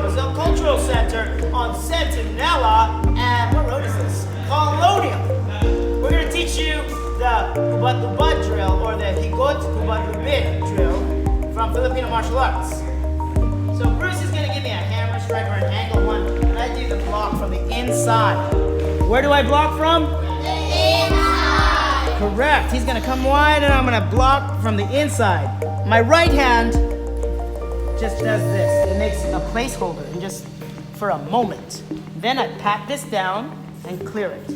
Brazil Cultural Center on Centinela. And what road is this? Colonial. We're going to teach you the Hubad drill, or the Higot Lubid drill from Filipino martial arts. So Bruce is going to give me a hammer strike or an angle one, and I do the block from the inside. Where do I block from? The inside. Correct. He's going to come wide, and I'm going to block from the inside. My right hand just does this. It makes a placeholder, and just for a moment. Then I pat this down and clear it.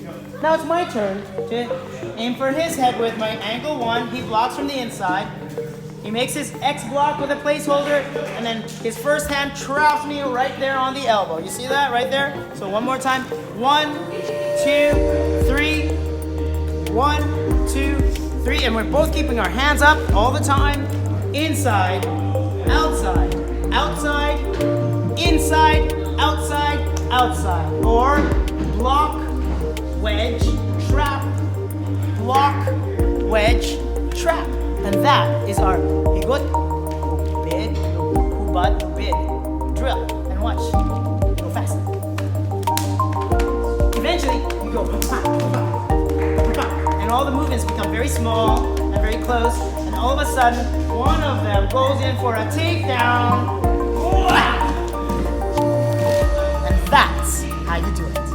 Now it's my turn to aim for his head with my angle one. He blocks from the inside. He makes his X block with a placeholder, and then his first hand traps me right there on the elbow. You see that right there? So one more time. 1, 2, 3. 1, 2, 3. And we're both keeping our hands up all the time. Inside, outside, outside, inside, outside, outside. Or block, wedge, trap, block, wedge, trap. And that is our Higot, Lubid, Hubad, Lubid drill. And watch, go faster. Eventually, you go, and all the movements become very small and very close. And all of a sudden, one of them goes in for a takedown. And that's how you do it.